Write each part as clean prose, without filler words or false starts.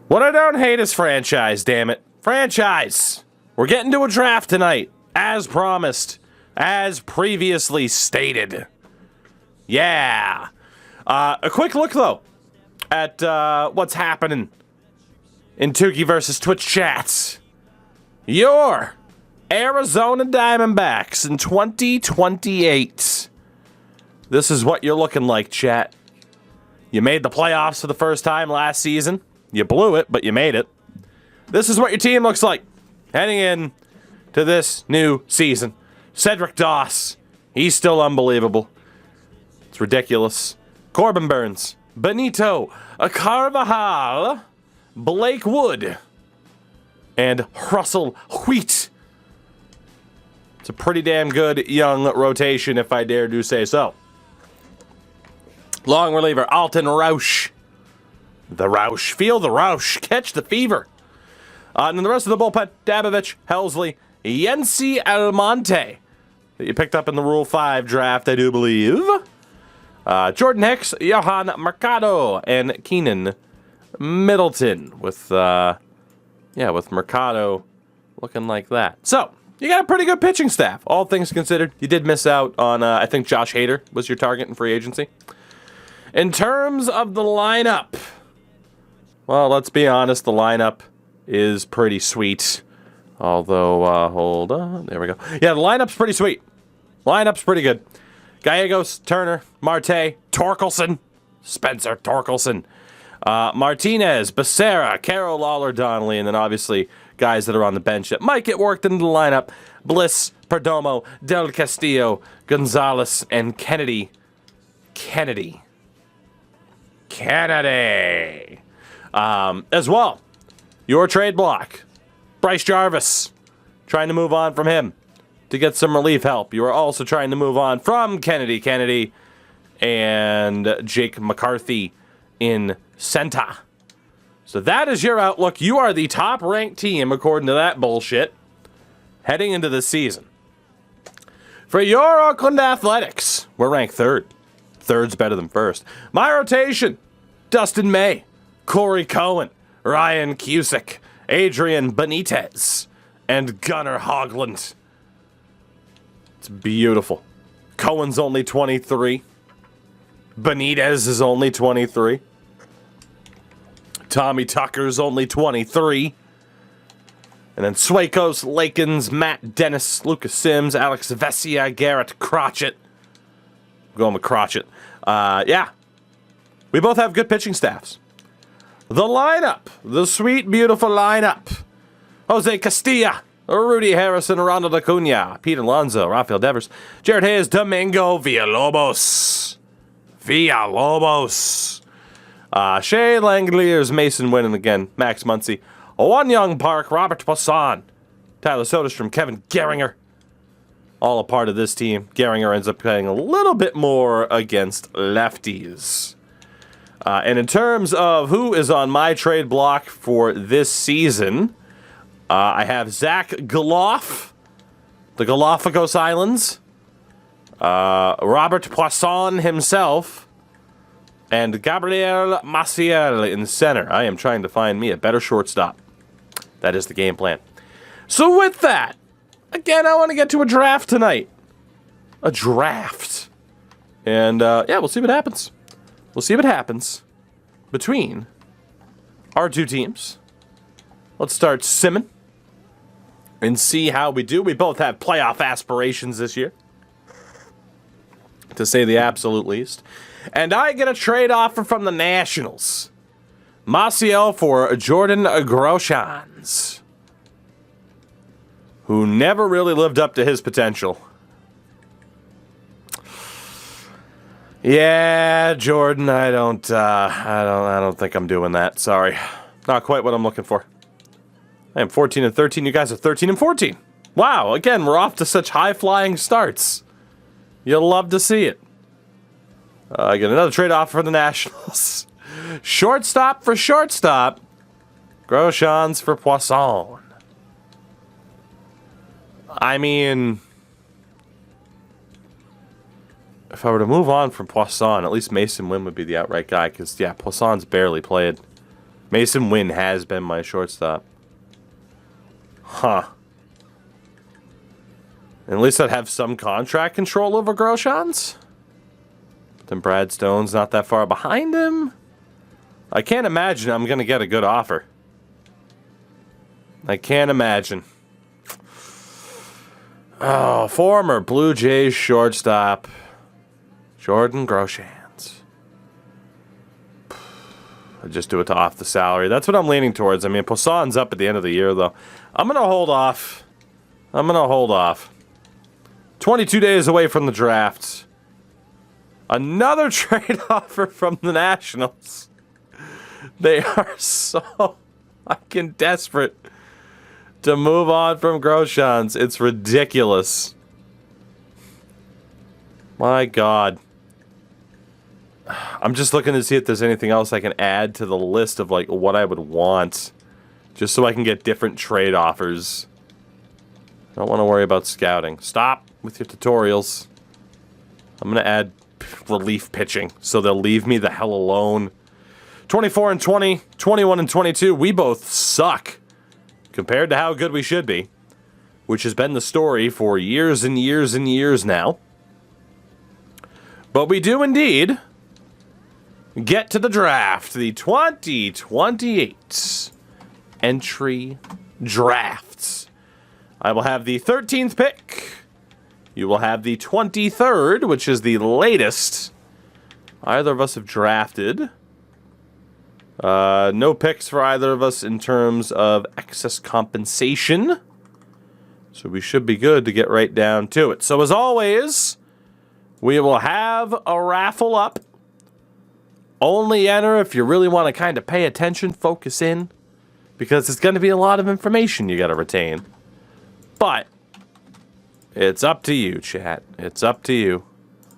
What I don't hate is franchise, damn it. Franchise! We're getting to a draft tonight, as promised, as previously stated. Yeah. A quick look, though, at what's happening in Tukey versus Twitch chats. Your Arizona Diamondbacks in 2028. This is what you're looking like, chat. You made the playoffs for the first time last season. You blew it, but you made it. This is what your team looks like heading in to this new season. Cedric Doss, he's still unbelievable. It's ridiculous. Corbin Burns, Benito, Carvajal, Blake Wood, and Russell Wheat. It's a pretty damn good young rotation, if I dare do say so. Long reliever, Alton Roush. The Roush. Feel the Roush. Catch the fever. And then the rest of the bullpen, Dabovich, Helsley, Yency Almonte, that you picked up in the Rule 5 draft, I do believe. Jordan Hicks, Johan Mercado, and Keenan Middleton with Mercado looking like that. So, you got a pretty good pitching staff, all things considered. You did miss out on, I think Josh Hader was your target in free agency. In terms of the lineup, well, let's be honest, the lineup is pretty sweet. Although, hold on, there we go. Yeah, the lineup's pretty sweet. Lineup's pretty good. Gallegos, Turner, Marte, Torkelson, Spencer Torkelson, Martinez, Becerra, Carroll, Lawler, Donnelly, and then obviously guys that are on the bench that might get worked into the lineup. Bliss, Perdomo, Del Castillo, Gonzalez, and Kennedy. As well, your trade block, Bryce Jarvis, trying to move on from him to get some relief help. You are also trying to move on from Kennedy, and Jake McCarthy in center. So that is your outlook. You are the top-ranked team, according to that bullshit, heading into the season. For your Oakland Athletics, we're ranked third. Third's better than first. My rotation, Dustin May, Corey Cohen, Ryan Cusick, Adrian Benitez, and Gunnar Hoglund. It's beautiful. Cohen's only 23. Benitez is only 23. Tommy Tucker's only 23. And then Swakos, Lakins, Matt Dennis, Lucas Sims, Alex Vesia, Garrett Crotchet. I'm going with Crotchet. Yeah. We both have good pitching staffs. The lineup. The sweet, beautiful lineup. Jose Castilla, Rudy Harrison, Ronald Acuna, Pete Alonso, Rafael Devers, Jared Hayes, Domingo Villalobos. Shea Langoliers, Mason Wynn, and again, Max Muncy. One Young Park, Robert Poisson, Tyler Soderstrom, Kevin Gehringer. All a part of this team. Gehringer ends up playing a little bit more against lefties. And in terms of who is on my trade block for this season, I have Zach Geloff, the Galapagos Islands, Robert Poisson himself, and Gabriel Maciel in center. I am trying to find me a better shortstop. That is the game plan. So with that, again, I want to get to a draft tonight. A draft. And, yeah, we'll see what happens. We'll see what happens between our two teams. Let's start simming and see how we do. We both have playoff aspirations this year, to say the absolute least. And I get a trade offer from the Nationals. Maciel for Jordan Groshans, who never really lived up to his potential. Yeah, Jordan, I don't think I'm doing that. Sorry. Not quite what I'm looking for. I am 14-13. You guys are 13-14. Wow, again, we're off to such high-flying starts. You'll love to see it. I get another trade offer for the Nationals. Shortstop for shortstop. Groshans for Poisson. I mean, if I were to move on from Poisson, at least Mason Wynn would be the outright guy, because, yeah, Poisson's barely played. Mason Wynn has been my shortstop. Huh. At least I'd have some contract control over Groshans. But then Brad Stone's not that far behind him. I can't imagine I'm going to get a good offer. I can't imagine. Oh, former Blue Jays shortstop, Jordan Groshans. I just do it to off the salary. That's what I'm leaning towards. I mean, Poison's up at the end of the year, though. I'm going to hold off. 22 days away from the draft. Another trade offer from the Nationals. They are so fucking desperate to move on from Groshans. It's ridiculous. My God. I'm just looking to see if there's anything else I can add to the list of like what I would want. Just so I can get different trade offers. I don't want to worry about scouting. Stop with your tutorials. I'm going to add relief pitching so they'll leave me the hell alone. 24 and 20, 21 and 22. We both suck compared to how good we should be, which has been the story for years and years and years now. But we do indeed get to the draft, the 2028 entry drafts. I will have the 13th pick. You will have the 23rd, which is the latest either of us have drafted. No picks for either of us in terms of excess compensation. So we should be good to get right down to it. So as always, we will have a raffle up. Only enter if you really want to kind of pay attention, focus in. Because it's going to be a lot of information you got to retain. But it's up to you, chat. It's up to you.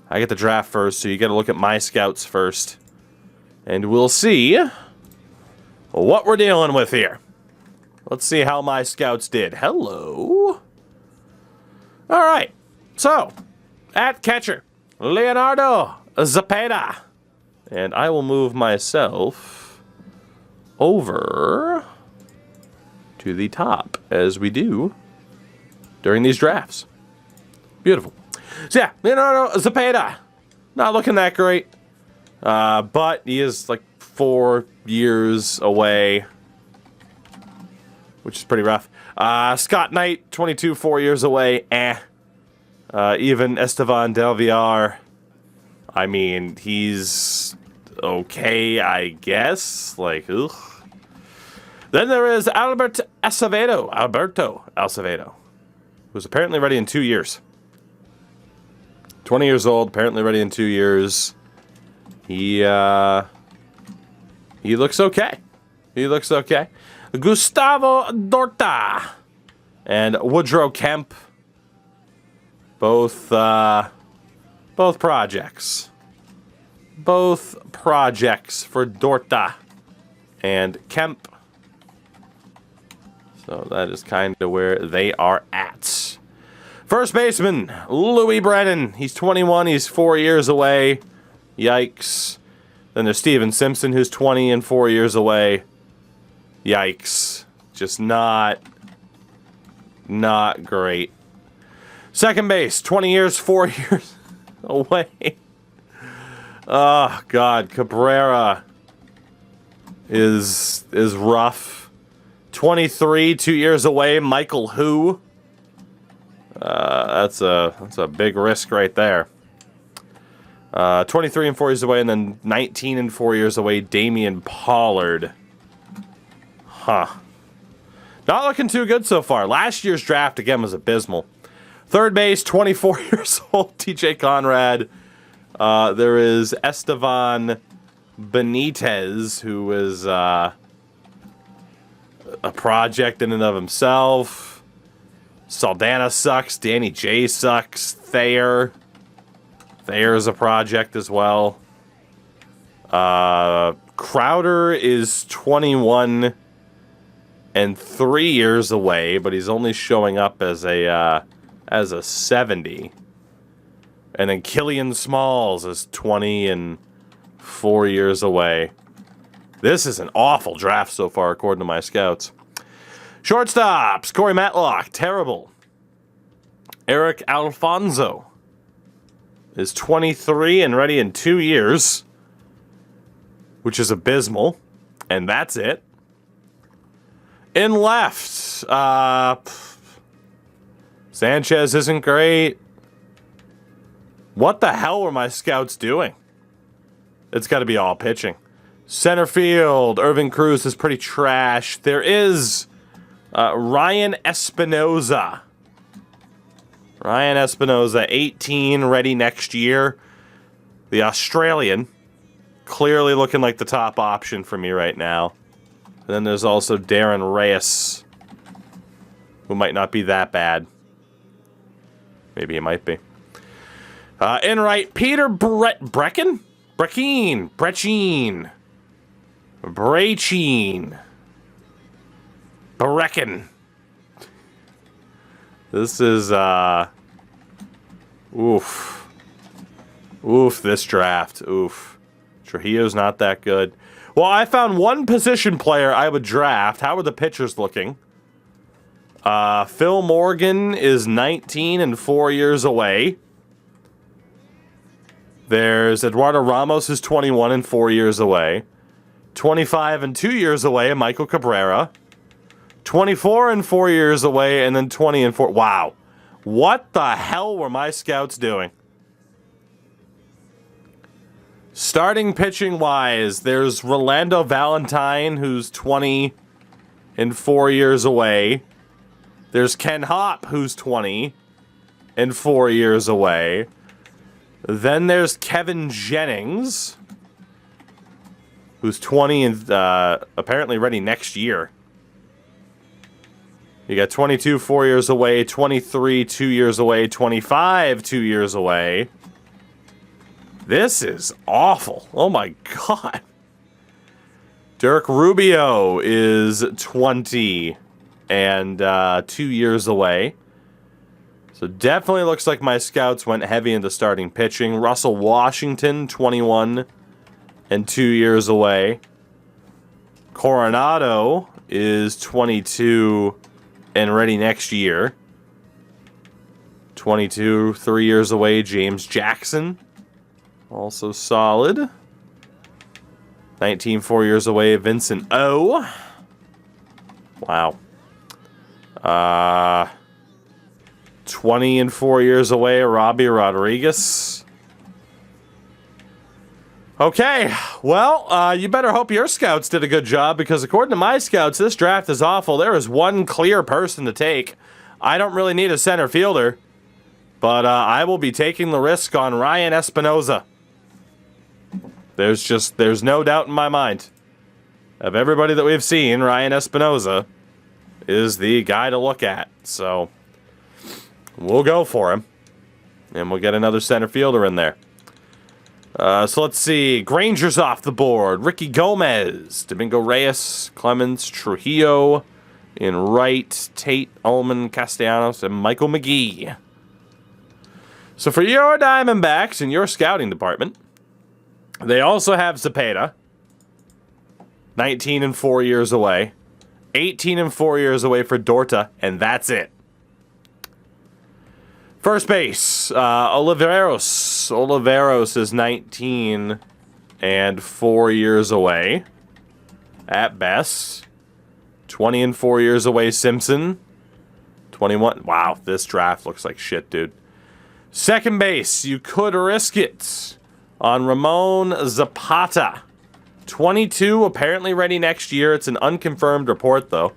I get the draft first, so you got to look at my scouts first. And we'll see what we're dealing with here. Let's see how my scouts did. Hello. All right. So, at catcher, Leonardo Zepeda. And I will move myself over to the top, as we do during these drafts. Beautiful. So yeah, Leonardo Zepeda. Not looking that great. But he is like 4 years away, which is pretty rough. Scott Knight, 22, 4 years away. Even Estevan Del Villar. I mean, he's okay, I guess. Like, ugh. Then there is Alberto Acevedo, who's apparently ready in 2 years. 20 years old, apparently ready in 2 years. He looks okay. He looks okay. Gustavo Dorta and Woodrow Kemp. Both projects. Both projects for Dorta and Kemp. So that is kind of where they are at. First baseman, Louis Brennan. He's 21. He's 4 years away. Yikes. Then there's Steven Simpson, who's 20 and 4 years away. Yikes. Just not great. Second base, 20 years, 4 years away. Oh, God. Cabrera is rough. 23, 2 years away. Michael Hu. That's a big risk right there. 23 and 4 years away, and then 19 and 4 years away, Damian Pollard. Huh. Not looking too good so far. Last year's draft, again, was abysmal. Third base, 24 years old, TJ Conrad. There is Estevan Benitez, who is a project in and of himself. Saldana sucks. Danny J sucks. Thayer is a project as well. Crowder is 21 and 3 years away, but he's only showing up as a 70. And then Killian Smalls is 20 and 4 years away. This is an awful draft so far, according to my scouts. Shortstops, Corey Matlock, terrible. Eric Alfonso is 23 and ready in 2 years, which is abysmal. And that's it. In left, Sanchez isn't great. What the hell were my scouts doing? It's got to be all pitching. Center field, Irvin Cruz is pretty trash. There is Ryan Espinoza. Ryan Espinoza, 18, ready next year. The Australian, clearly looking like the top option for me right now. And then there's also Darren Reyes, who might not be that bad. Maybe he might be. In right, Peter Brecheen. This is, oof, this draft. Oof. Trujillo's not that good. Well, I found one position player I would draft. How are the pitchers looking? Phil Morgan is 19 and 4 years away. There's Eduardo Ramos, who's 21 and 4 years away. 25 and 2 years away, Michael Cabrera. 24 and 4 years away, and then 20 and 4. Wow. What the hell were my scouts doing? Starting pitching wise, there's Rolando Valentine, who's 20 and 4 years away. There's Ken Hopp, who's 20 and 4 years away. Then there's Kevin Jennings, who's 20 and apparently ready next year. You got 22, 4 years away, 23, 2 years away, 25, 2 years away. This is awful. Oh my God. Dirk Rubio is 20 and 2 years away. So definitely looks like my scouts went heavy into starting pitching. Russell Washington, 21 and 2 years away. Coronado is 22 and ready next year. 22, 3 years away, James Jackson. Also solid. 19, 4 years away, Vincent O. Wow. 20 and 4 years away, Robbie Rodriguez. Okay, well, you better hope your scouts did a good job, because according to my scouts, this draft is awful. There is one clear person to take. I don't really need a center fielder, but I will be taking the risk on Ryan Espinoza. There's no doubt in my mind. Of everybody that we've seen, Ryan Espinoza is the guy to look at. So we'll go for him, and we'll get another center fielder in there. So let's see. Granger's off the board. Ricky Gomez, Domingo Reyes, Clemens, Trujillo, in right, Tate, Ullman, Castellanos, and Michael McGee. So for your Diamondbacks in your scouting department, they also have Zepeda, 19 and 4 years away. 18 and 4 years away for Dorta, and that's it. First base, Oliveros. Oliveros is 19 and 4 years away at best. 20 and 4 years away, Simpson. 21. Wow, this draft looks like shit, dude. Second base, you could risk it on Ramon Zapata. 22, apparently ready next year. It's an unconfirmed report, though.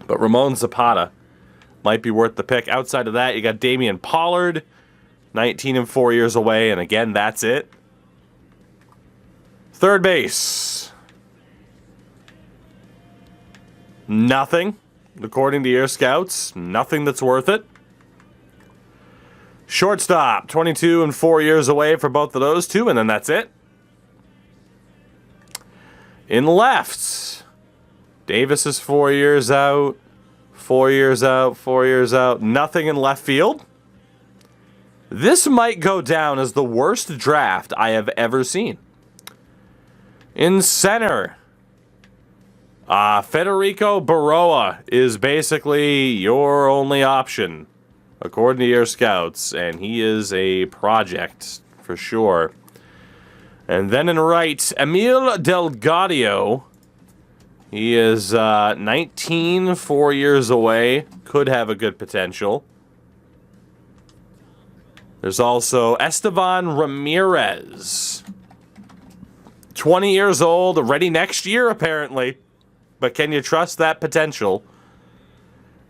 But Ramon Zapata might be worth the pick. Outside of that, you got Damian Pollard, 19 and 4 years away, and again, that's it. Third base. Nothing, according to your scouts. Nothing that's worth it. Shortstop, 22 and 4 years away for both of those two, and then that's it. In left, Davis is 4 years out, 4 years out, 4 years out. Nothing in left field. This might go down as the worst draft I have ever seen. In center, Federico Baroa is basically your only option, according to your scouts, and he is a project for sure. And then in right, Emil Delgadio. He is 19, 4 years away. Could have a good potential. There's also Estevan Ramirez. 20 years old, ready next year apparently. But can you trust that potential?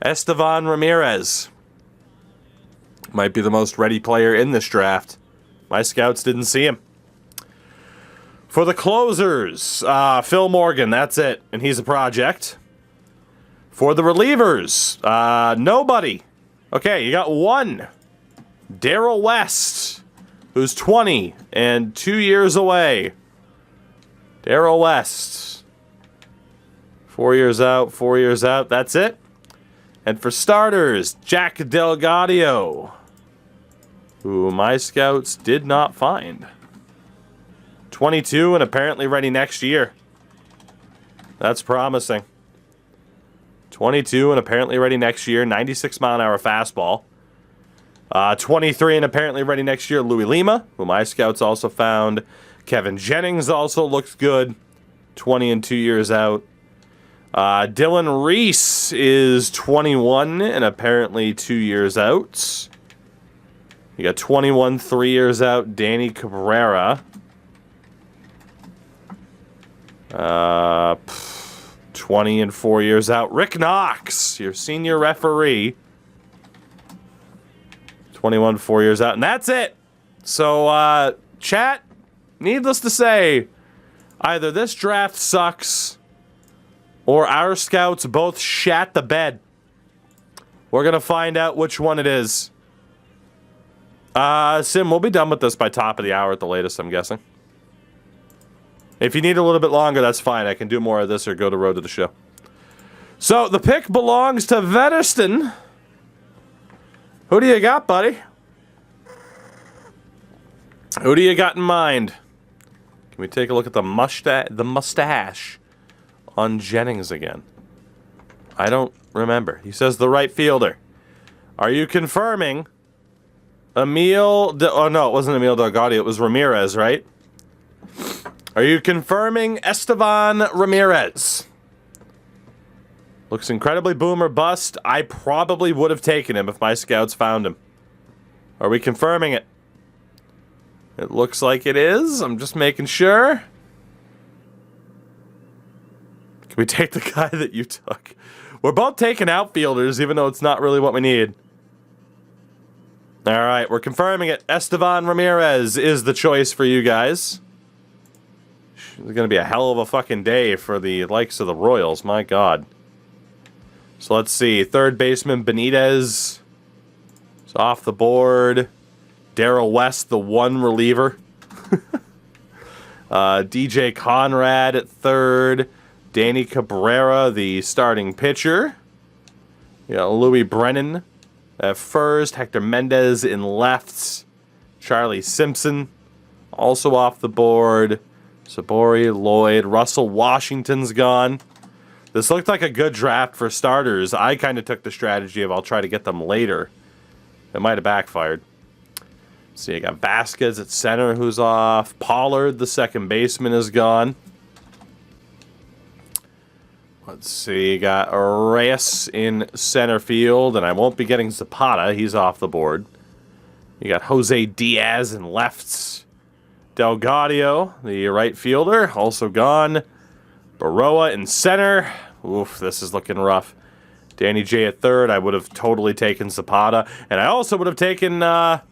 Estevan Ramirez. Might be the most ready player in this draft. My scouts didn't see him. For the closers, Phil Morgan, that's it. And he's a project. For the relievers, nobody. Okay, you got one. Darrell West, who's 20 and 2 years away. Darrell West. 4 years out, 4 years out. That's it. And for starters, Jack Delgadio, who my scouts did not find. 22 and apparently ready next year. That's promising. 22 and apparently ready next year. 96-mile-an-hour fastball. 23 and apparently ready next year, Louis Lima, who my scouts also found. Kevin Jennings also looks good. 20 and 2 years out. Dylan Reese is 21 and apparently 2 years out. You got 21, 3 years out, Danny Cabrera. 20 and 4 years out, Rick Knox, your senior referee. 21, 4 years out, and that's it. So, chat, needless to say, either this draft sucks or our scouts both shat the bed. We're going to find out which one it is. Sim, we'll be done with this by top of the hour at the latest, I'm guessing. If you need a little bit longer, that's fine. I can do more of this or go to Road to the Show. So, the pick belongs to Vetterston. Who do you got, buddy? Who do you got in mind? Can we take a look at the mustache on Jennings again? I don't remember. He says the right fielder. Are you confirming Emil... oh, no, it wasn't Emil Delgadio. It was Ramirez, right? Are you confirming Estevan Ramirez? Looks incredibly boom or bust. I probably would have taken him if my scouts found him. Are we confirming it? It looks like it is. I'm just making sure. Can we take the guy that you took? We're both taking outfielders, even though it's not really what we need. All right, we're confirming it. Estevan Ramirez is the choice for you guys. It's going to be a hell of a fucking day for the likes of the Royals. My God. So let's see. Third baseman Benitez is off the board. Darrell West, the one reliever. DJ Conrad at third. Danny Cabrera, the starting pitcher. Louis Brennan at first. Hector Mendez in left. Charlie Simpson also off the board. Sabori, Lloyd, Russell Washington's gone. This looked like a good draft for starters. I kind of took the strategy of I'll try to get them later. It might have backfired. So you got Vasquez at center who's off. Pollard, the second baseman, is gone. Let's see, you got Reyes in center field, and I won't be getting Zapata. He's off the board. You got Jose Diaz in lefts. Delgadio, the right fielder, also gone. Baroa in center. Oof, this is looking rough. Danny J at third. I would have totally taken Zapata. And I also would have taken Alberto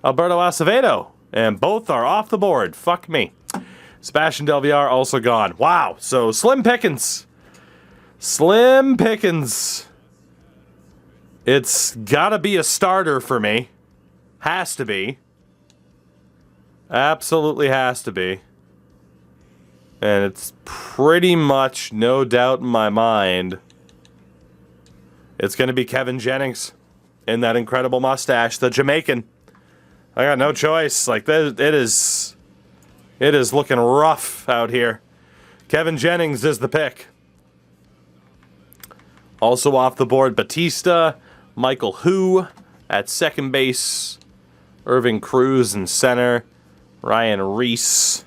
Acevedo. And both are off the board. Fuck me. Sebastian Del Villar also gone. Wow. So slim pickings. Slim pickings. It's gotta be a starter for me. Has to be. Absolutely has to be. And it's pretty much no doubt in my mind it's going to be Kevin Jennings in that incredible mustache, the Jamaican. I got no choice. Like, it is looking rough out here. Kevin Jennings is the pick. Also off the board, Batista, Michael Hu at second base, Irving Cruz in center, Ryan Reese,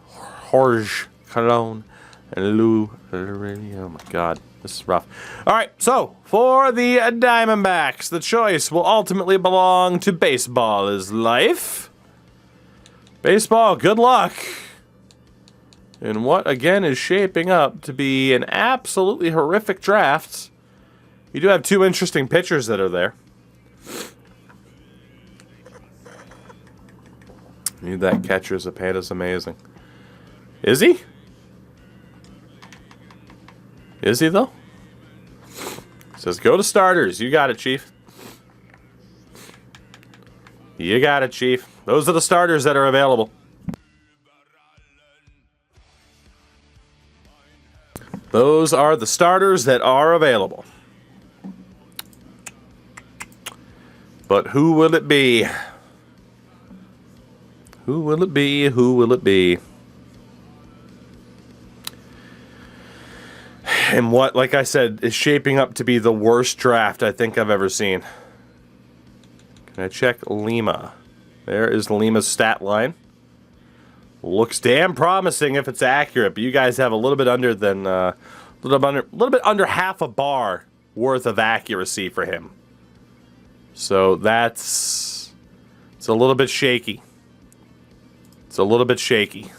Jorge Colon, and Lou. Oh my God, this is rough. All right, so for the Diamondbacks, the choice will ultimately belong to Baseball is Life. Baseball, good luck. And what, again, is shaping up to be an absolutely horrific draft. You do have two interesting pitchers that are there. Need that catcher. Zepeda's amazing. Is he? Is he, though? Says go to starters. You got it, Chief. You got it, Chief. Those are the starters that are available. Those are the starters that are available. But who will it be? Who will it be? Who will it be? And what, like I said, is shaping up to be the worst draft I think I've ever seen. Can I check Lima? There is Lima's stat line. Looks damn promising if it's accurate, but you guys have a little bit under than a little bit under half a bar worth of accuracy for him. So it's a little bit shaky. It's a little bit shaky.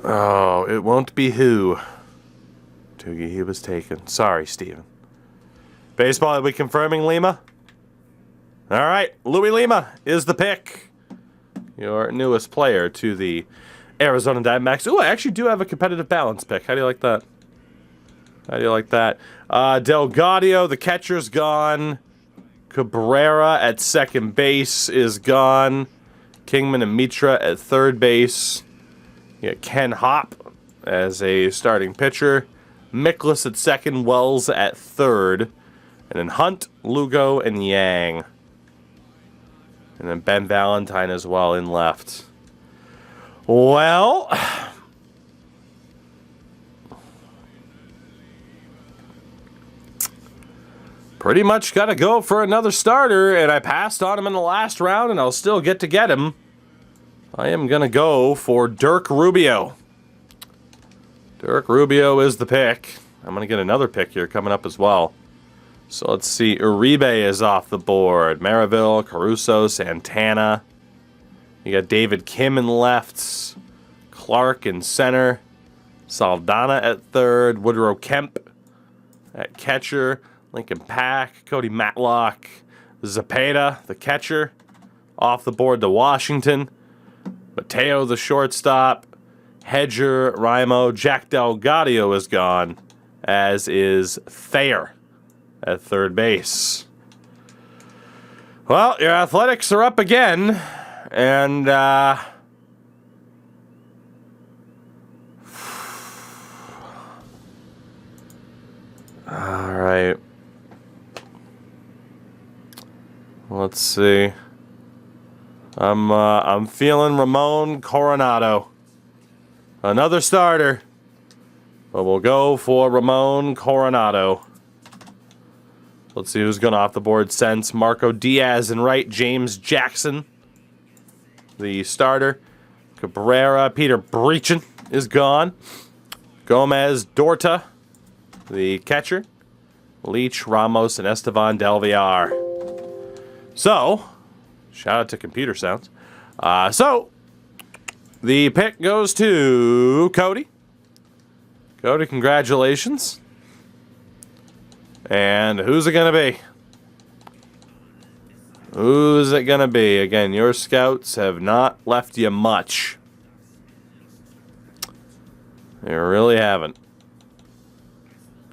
Oh, it won't be who. Toogie, he was taken. Sorry, Steven. Baseball, are we confirming Lima? All right, Louis Lima is the pick. Your newest player to the Arizona Diamondbacks. Ooh, I actually do have a competitive balance pick. How do you like that? How do you like that? Delgado, the catcher's gone. Cabrera at second base is gone. Kingman and Mitra at third base. You got Ken Hop as a starting pitcher. Mikolas at second, Wells at third. And then Hunt, Lugo, and Yang. And then Ben Valentine as well in left. Well, pretty much got to go for another starter, and I passed on him in the last round, and I'll still get him. I am going to go for Dirk Rubio. Dirk Rubio is the pick. I'm going to get another pick here coming up as well. So let's see. Uribe is off the board. Maraville, Caruso, Santana. You got David Kim in left. Clark in center. Saldana at third. Woodrow Kemp at catcher. Lincoln Pack. Cody Matlock. Zepeda, the catcher. Off the board to Washington. Mateo, the shortstop. Hedger, Raimo. Jack Delgado is gone. As is Thayer at third base. Well, your Athletics are up again. And, all right. Let's see. I'm feeling Ramon Coronado. Another starter. But we'll go for Ramon Coronado. Let's see who's gone off the board since. Marco Diaz in right. James Jackson, the starter. Cabrera, Peter Breachin is gone. Gomez Dorta, the catcher. Leach, Ramos, and Estevan Del Villar. So, shout out to Computer Sounds. So, the pick goes to Cody. Cody, congratulations. And who's it going to be? Who's it going to be? Again, your scouts have not left you much. They really haven't.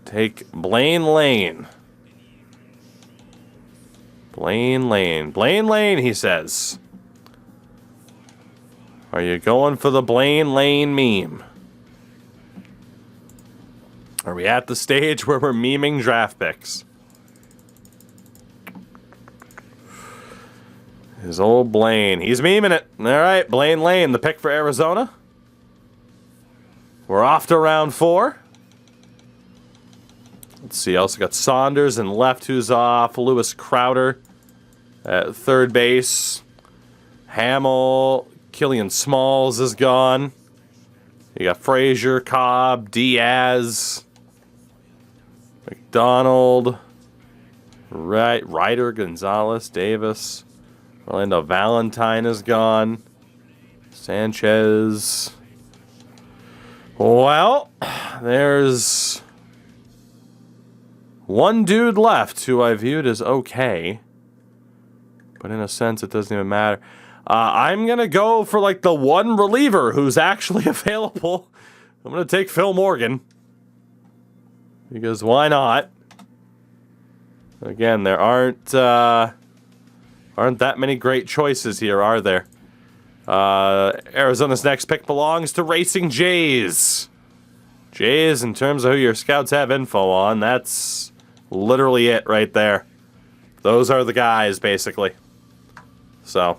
Take Blaine Lane. Blaine Lane. Blaine Lane, he says. Are you going for the Blaine Lane meme? Are we at the stage where we're memeing draft picks? His old Blaine. He's memeing it. All right, Blaine Lane, the pick for Arizona. We're off to round 4. Let's see. Also got Saunders in left, who's off. Lewis Crowder at third base. Hamill. Killian Smalls is gone. You got Frazier, Cobb, Diaz, McDonald, Ryder, Gonzalez, Davis. Orlando Valentine is gone. Sanchez. Well, there's one dude left who I viewed as okay. But in a sense, it doesn't even matter. I'm going to go for like the one reliever who's actually available. I'm going to take Phil Morgan. Because why not? Again, there aren't that many great choices here, are there? Arizona's next pick belongs to Racing Jays. Jays, in terms of who your scouts have info on, that's literally it right there. Those are the guys, basically. So,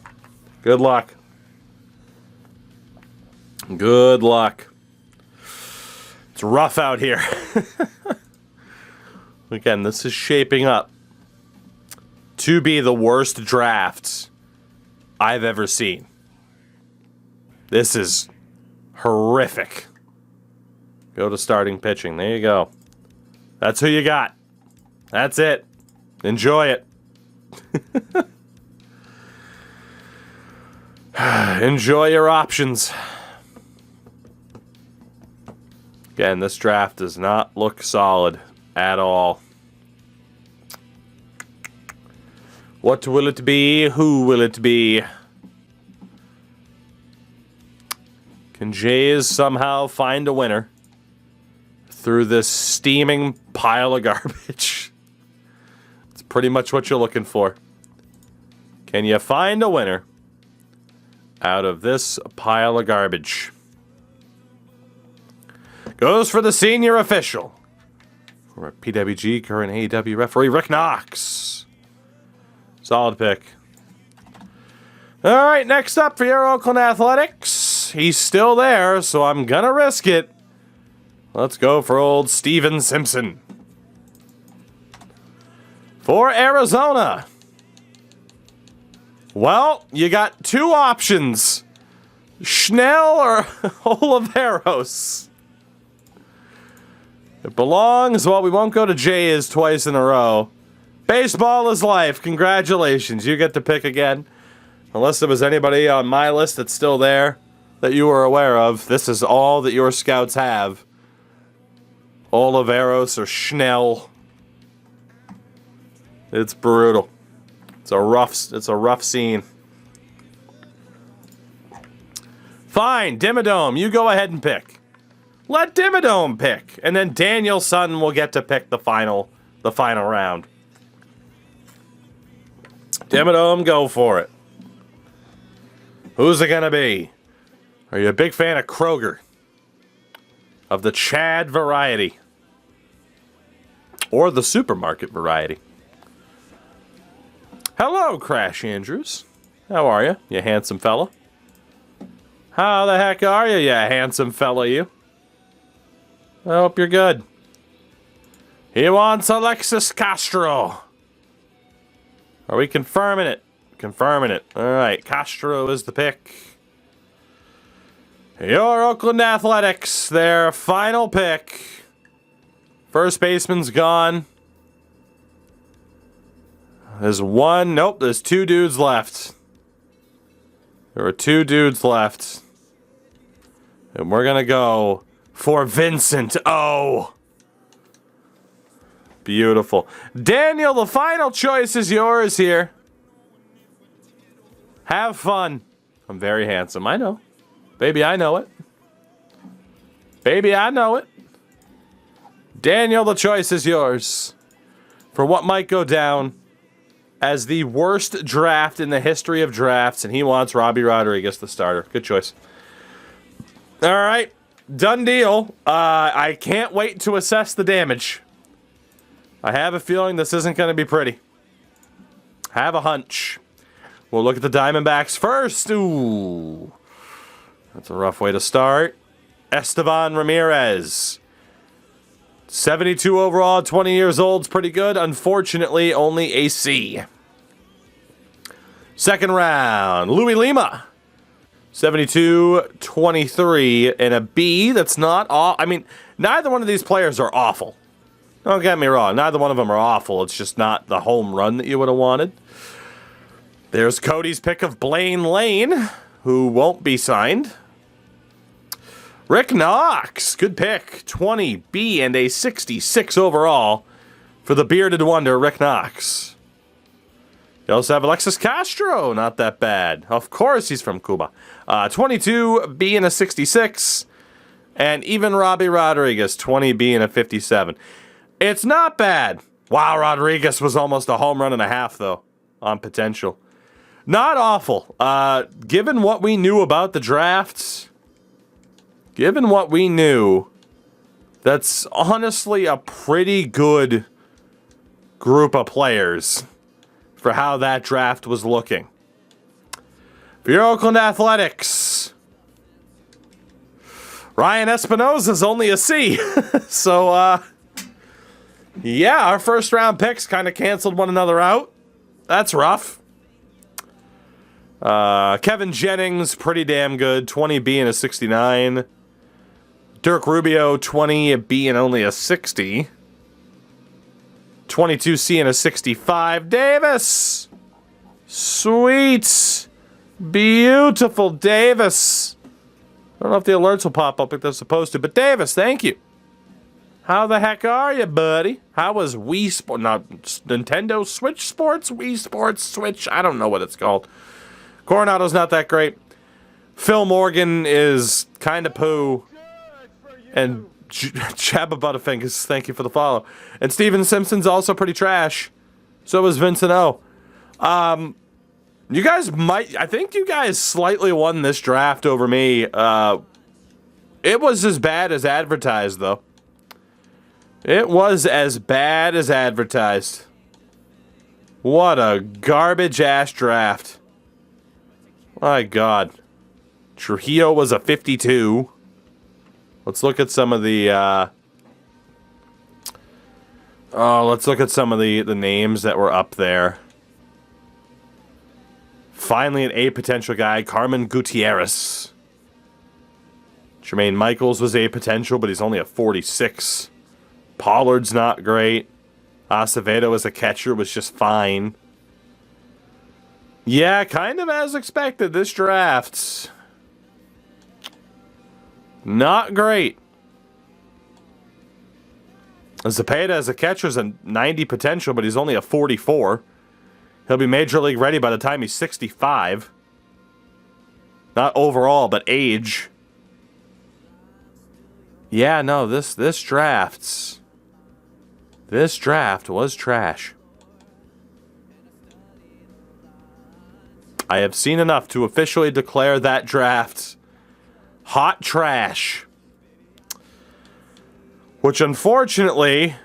good luck. Good luck. It's rough out here. Again, this is shaping up to be the worst draft I've ever seen. This is horrific. Go to starting pitching. There you go. That's who you got. That's it. Enjoy it. Enjoy your options. Again, this draft does not look solid at all. What will it be? Who will it be? Can Jays somehow find a winner through this steaming pile of garbage? It's pretty much what you're looking for. Can you find a winner out of this pile of garbage? Goes for the senior official. For PWG, current AEW referee, Rick Knox. Solid pick. All right, next up for your Oakland Athletics. He's still there, so I'm going to risk it. Let's go for old Steven Simpson. For Arizona. Well, you got two options. Schnell or Oliveros. It belongs, well, we won't go to Jays twice in a row. Baseball is life. Congratulations. You get to pick again. Unless there was anybody on my list that's still there that you were aware of, this is all that your scouts have. Oliveros or Schnell. It's brutal. It's a rough scene. Fine, Dimmadome, you go ahead and pick. Let Dimmadome pick, and then Danielson will get to pick the final round. Dimmadome, go for it. Who's it gonna be? Are you a big fan of Kroger? Of the Chad variety? Or the supermarket variety? Hello, Crash Andrews. How are you, you handsome fella? How the heck are you, you handsome fella, you? I hope you're good. He wants Alexis Castro. Are we confirming it? Confirming it. All right, Castro is the pick. Your Oakland Athletics, their final pick. First baseman's gone. There's one. Nope, there's two dudes left. There are two dudes left. And we're going to go for Vincent O. Beautiful. Daniel, the final choice is yours here. Have fun. I'm very handsome. I know. Baby, I know it. Baby, I know it. Daniel, the choice is yours. For what might go down as the worst draft in the history of drafts, and he wants Robbie Rodriguez, the starter. Good choice. All right. Done deal. I can't wait to assess the damage. I have a feeling this isn't going to be pretty. Have a hunch. We'll look at the Diamondbacks first. Ooh. That's a rough way to start. Estevan Ramirez. 72 overall, 20 years old. It's pretty good. Unfortunately, only a C. Second round, Louis Lima. 72, 23, and a B. That's not all. I mean, neither one of these players are awful. Don't get me wrong. Neither one of them are awful. It's just not the home run that you would have wanted. There's Cody's pick of Blaine Lane, who won't be signed. Rick Knox, good pick. 20 B and a 66 overall for the bearded wonder, Rick Knox. You also have Alexis Castro, not that bad. Of course he's from Cuba. 22 B and a 66. And even Robbie Rodriguez, 20 B and a 57. It's not bad. Wow, Rodriguez was almost a home run and a half, though, on potential. Not awful. Given what we knew about the drafts, given what we knew, that's honestly a pretty good group of players for how that draft was looking. For your Oakland Athletics, Ryan Espinosa's only a C. So, yeah, our first round picks kind of canceled one another out. That's rough. Kevin Jennings, pretty damn good. 20 B and a 69. Dirk Rubio, 20 B and only a 60. 22 C and a 65. Davis! Sweet! Beautiful Davis! I don't know if the alerts will pop up like they're supposed to, but Davis, thank you. How the heck are you, buddy? How was Wii Sports? Not Nintendo Switch Sports? Wii Sports Switch? I don't know what it's called. Coronado's not that great. Phil Morgan is kind of poo. And Jabba Butterfingers, thank you for the follow. And Steven Simpson's also pretty trash. So is Vincent O. You guys I think you guys slightly won this draft over me. It was as bad as advertised, though. It was as bad as advertised. What a garbage-ass draft. My God. Trujillo was a 52. Let's look at some of the, let's look at some of the names that were up there. Finally, an A potential guy, Carmen Gutierrez. Jermaine Michaels was A potential, but he's only a 46. Pollard's not great. Acevedo as a catcher was just fine. Yeah, kind of as expected, this draft. Not great. Zepeda as a catcher is a 90 potential, but he's only a 44. He'll be Major League ready by the time he's 65. Not overall, but age. Yeah, no, this draft was trash. I have seen enough to officially declare that draft hot trash. Which unfortunately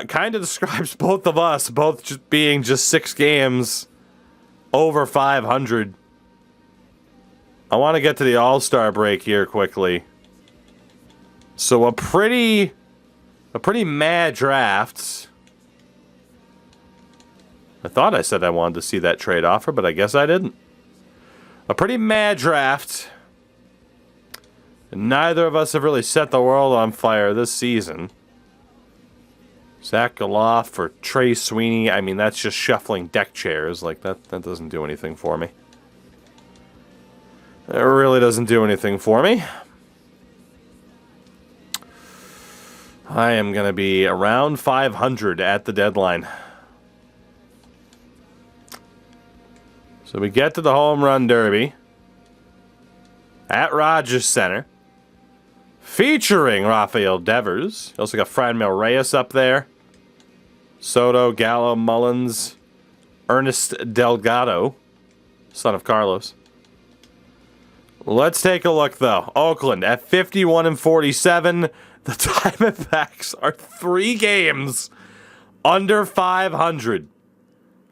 kind of describes both of us, both just being just 6 games over 500. I want to get to the All-Star break here quickly. So a pretty mad draft. I thought I said I wanted to see that trade offer, but I guess I didn't. A pretty mad draft. Neither of us have really set the world on fire this season. Zach Galoff for Trey Sweeney. I mean, that's just shuffling deck chairs. Like, that doesn't do anything for me. It really doesn't do anything for me. I am going to be around 500 at the deadline. So we get to the Home Run Derby at Rogers Center, featuring Rafael Devers. You also got Franmil Reyes up there. Soto, Gallo, Mullins, Ernest Delgado, son of Carlos. Let's take a look, though. Oakland at 51 and 47. The Diamondbacks are 3 games under 500.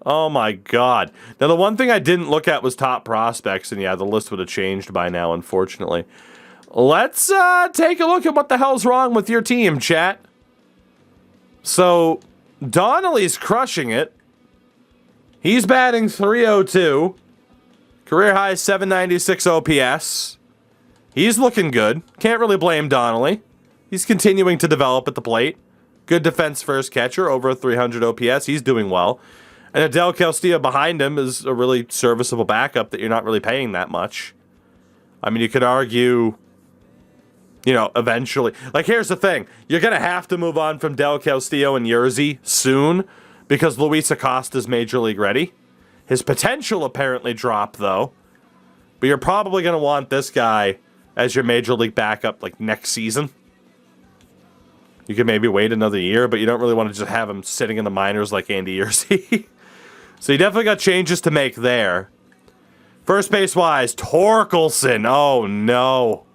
Oh my God. Now the one thing I didn't look at was top prospects, and yeah, the list would have changed by now, unfortunately. Let's take a look at what the hell's wrong with your team, chat. So, Donnelly's crushing it. He's batting .302. Career high 796 OPS. He's looking good. Can't really blame Donnelly. He's continuing to develop at the plate. Good defense first catcher, over a 300 OPS. He's doing well. And Adele Castillo behind him is a really serviceable backup that you're not really paying that much. I mean, you could argue, you know, eventually. Like, here's the thing. You're going to have to move on from Del Castillo and Yerzy soon because Luis Acosta's Major League ready. His potential apparently dropped, though. But you're probably going to want this guy as your Major League backup, like, next season. You could maybe wait another year, but you don't really want to just have him sitting in the minors like Andy Yerzy. So you definitely got changes to make there. First base-wise, Torkelson. Oh, no.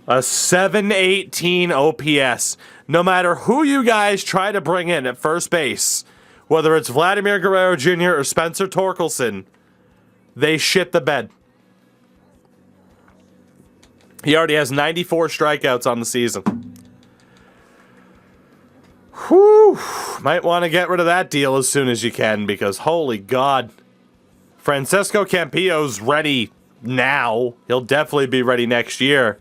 A 718 OPS. No matter who you guys try to bring in at first base, whether it's Vladimir Guerrero Jr. or Spencer Torkelson, they shit the bed. He already has 94 strikeouts on the season. Whew. Might want to get rid of that deal as soon as you can because, holy God. Francisco Campillo's ready now. He'll definitely be ready next year.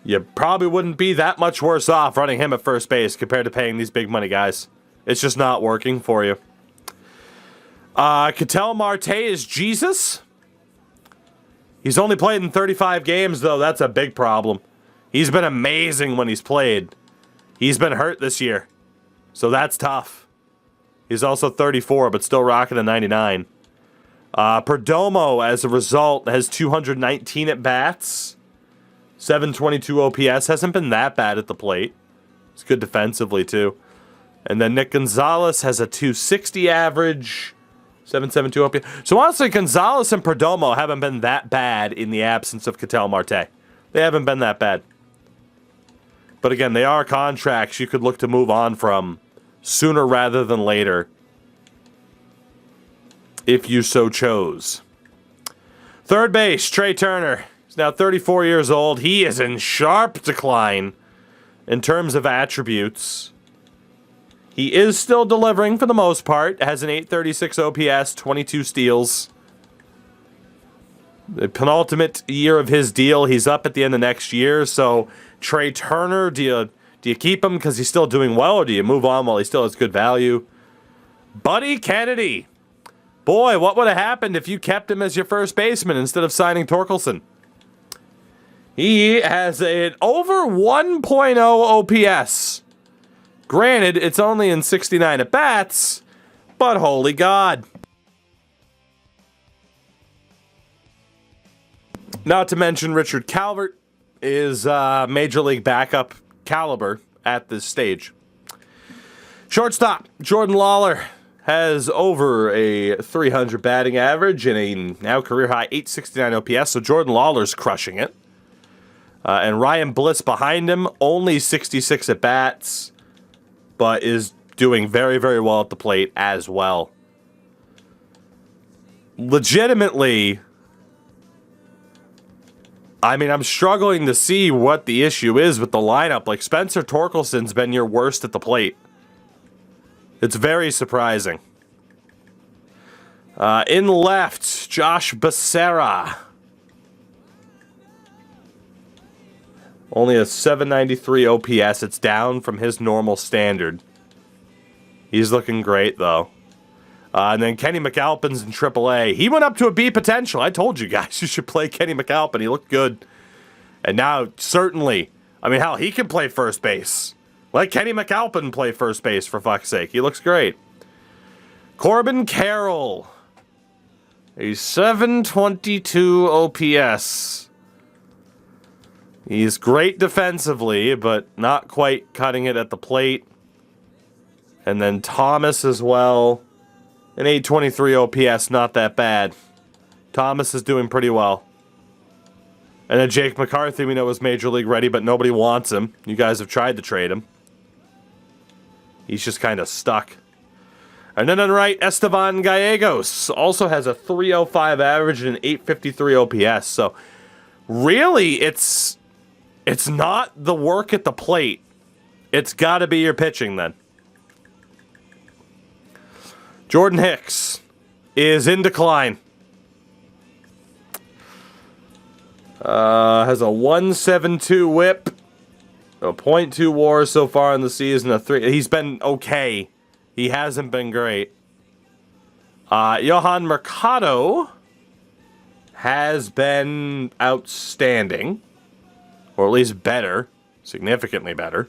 You probably wouldn't be that much worse off running him at first base compared to paying these big money guys. It's just not working for you. Ketel Marte is Jesus. He's only played in 35 games, though. That's a big problem. He's been amazing when he's played. He's been hurt this year, so that's tough. He's also 34, but still rocking a 99. Perdomo, as a result, has 219 at-bats. 722 OPS. Hasn't been that bad at the plate. He's good defensively, too. And then Nick Gonzalez has a 260 average. 772 OPS. So honestly, Gonzalez and Perdomo haven't been that bad in the absence of Ketel Marte. They haven't been that bad. But again, they are contracts you could look to move on from sooner rather than later, if you so chose. Third base, Trey Turner. He's now 34 years old. He is in sharp decline in terms of attributes. He is still delivering for the most part. Has an 836 OPS, 22 steals. The penultimate year of his deal. He's up at the end of next year. So Trey Turner, do you keep him because he's still doing well, or do you move on while he still has good value? Buddy Kennedy. Boy, what would have happened if you kept him as your first baseman instead of signing Torkelson? He has an over 1.0 OPS. Granted, it's only in 69 at-bats, but holy God. Not to mention Richard Calvert is Major League backup caliber at this stage. Shortstop, Jordan Lawler has over a 300 batting average and a now career-high 869 OPS, so Jordan Lawler's crushing it. And Ryan Bliss behind him, only 66 at-bats, but is doing very, very well at the plate as well. Legitimately, I mean, I'm struggling to see what the issue is with the lineup. Like, Spencer Torkelson's been your worst at the plate. It's very surprising. In left, Josh Becerra. Only a 793 OPS. It's down from his normal standard. He's looking great, though. And then Kenny McAlpin's in AAA. He went up to a B potential. I told you guys you should play Kenny McAlpin. He looked good. And now, certainly, I mean, hell, he can play first base. Let Kenny McAlpin play first base, for fuck's sake. He looks great. Corbin Carroll. A 722 OPS. He's great defensively, but not quite cutting it at the plate. And then Thomas as well. An 823 OPS, not that bad. Thomas is doing pretty well. And then Jake McCarthy, we know, is Major League ready, but nobody wants him. You guys have tried to trade him. He's just kind of stuck. And then on the right, Esteban Gallegos also has a 305 average and an 853 OPS. So really, it's not the work at the plate. It's got to be your pitching then. Jordan Hicks is in decline. Has a 1.72 whip, a .2 WAR so far in the season. A 3. He's been okay. He hasn't been great. Johan Mercado has been outstanding, or at least better, significantly better.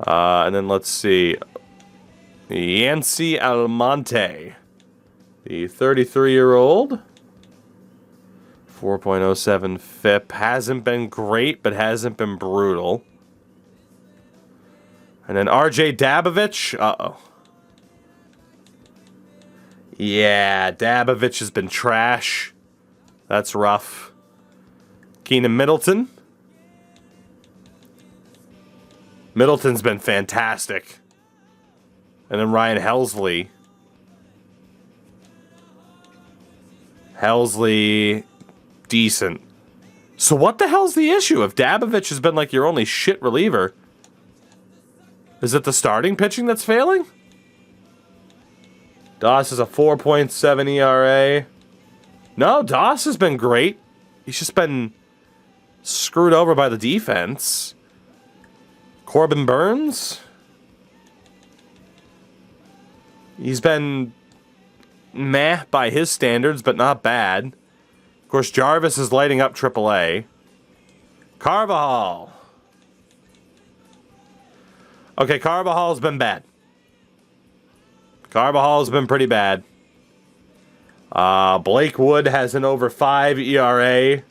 And then let's see, Yancy Almonte, the 33-year-old. 4.07 FIP. Hasn't been great, but hasn't been brutal. And then RJ Dabovich. Uh-oh. Yeah, Dabovich has been trash. That's rough. Keenan Middleton. Middleton's been fantastic. And then Ryan Helsley. Decent. So what the hell's the issue? If Dabovich has been like your only shit reliever, is it the starting pitching that's failing? Doss is a 4.7 ERA. No, Doss has been great. He's just been screwed over by the defense. Corbin Burns. He's been meh by his standards, but not bad. Of course, Jarvis is lighting up AAA. Carvajal. Okay, Carvajal's been bad. Carvajal's been pretty bad. Blake Wood has an over 5 ERA.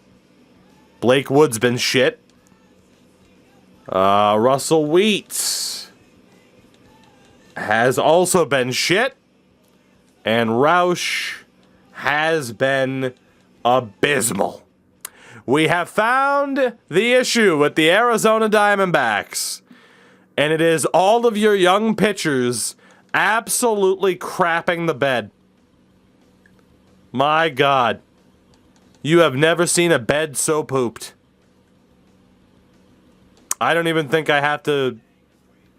Blake Wood's been shit. Russell Wheat has also been shit. And Roush has been abysmal. We have found the issue with the Arizona Diamondbacks. And it is all of your young pitchers absolutely crapping the bed. My God. You have never seen a bed so pooped. I don't even think I have to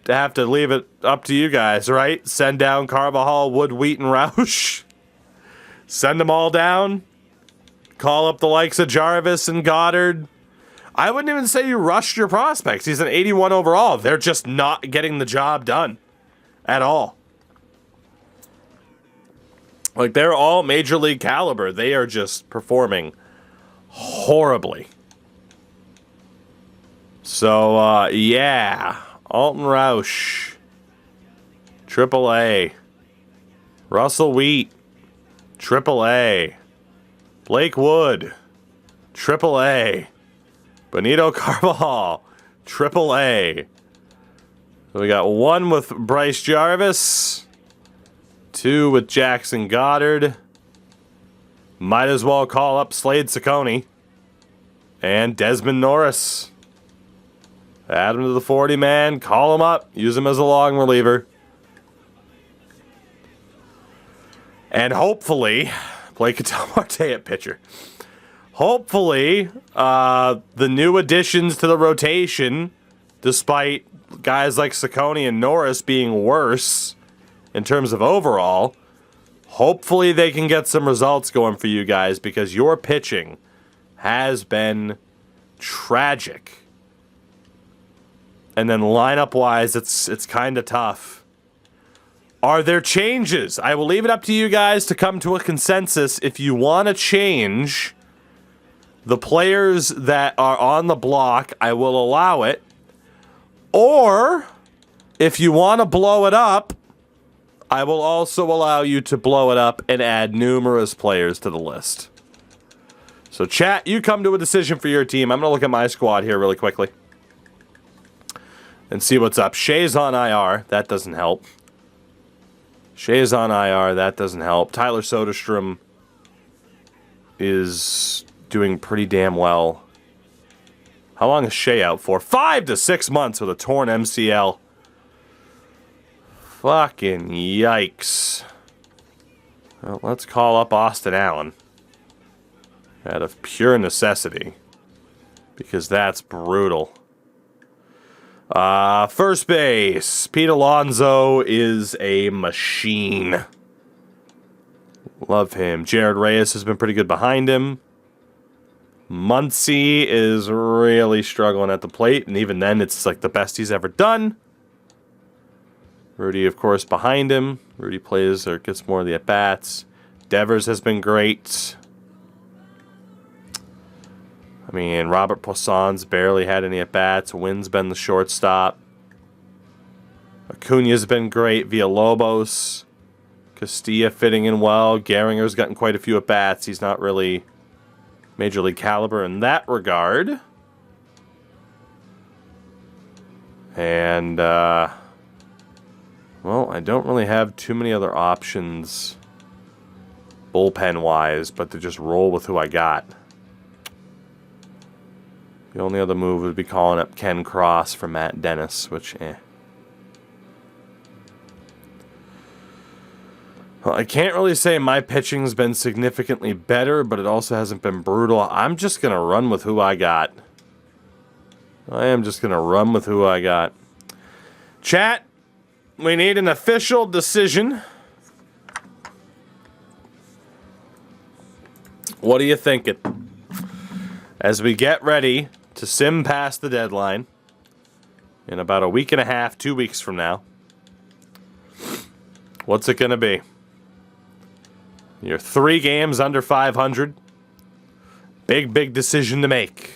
leave it up to you guys, right? Send down Carvajal, Wood, Wheat, and Roush. Send them all down. Call up the likes of Jarvis and Goddard. I wouldn't even say you rushed your prospects. He's an 81 overall. They're just not getting the job done at all. Like, they're all major league caliber. They are just performing horribly. So, yeah. Alton Roush. AAA. Russell Wheat. AAA. Blake Wood. AAA. Benito Carvajal. AAA. We got one with Bryce Jarvis. 2 with Jackson Goddard. Might as well call up Slade Ciccone. And Desmond Norris. Add him to the 40-man. Call him up. Use him as a long reliever. And hopefully, play Ketel Marte at pitcher. Hopefully, the new additions to the rotation, despite guys like Ciccone and Norris being worse in terms of overall, hopefully they can get some results going for you guys, because your pitching has been tragic. And then lineup-wise, it's kind of tough. Are there changes? I will leave it up to you guys to come to a consensus. If you want to change the players that are on the block, I will allow it. Or, if you want to blow it up, I will also allow you to blow it up and add numerous players to the list. So, chat, you come to a decision for your team. I'm going to look at my squad here really quickly and see what's up. Shea's on IR. That doesn't help. Shea's on IR. That doesn't help. Tyler Soderstrom is doing pretty damn well. How long is Shea out for? 5 to 6 months with a torn MCL. Fucking yikes. Well, let's call up Austin Allen. Out of pure necessity. Because that's brutal. First base. Pete Alonso is a machine. Love him. Jared Reyes has been pretty good behind him. Muncy is really struggling at the plate, and even then, it's like the best he's ever done. Rudy, of course, behind him. Rudy plays or gets more of the at-bats. Devers has been great. I mean, Robert Poison's barely had any at-bats. Wynn's been the shortstop. Acuna's been great. Villalobos. Castilla fitting in well. Gehringer's gotten quite a few at-bats. He's not really major league caliber in that regard. And, well, I don't really have too many other options bullpen-wise, but to just roll with who I got. The only other move would be calling up Ken Cross for Matt Dennis, which, Well, I can't really say my pitching's been significantly better, but it also hasn't been brutal. I'm just going to run with who I got. I am just going to run with who I got. Chat, we need an official decision. What are you thinking? As we get ready to sim past the deadline in about a week and a half, 2 weeks from now, what's it going to be? You're 3 games under 500. Big decision to make.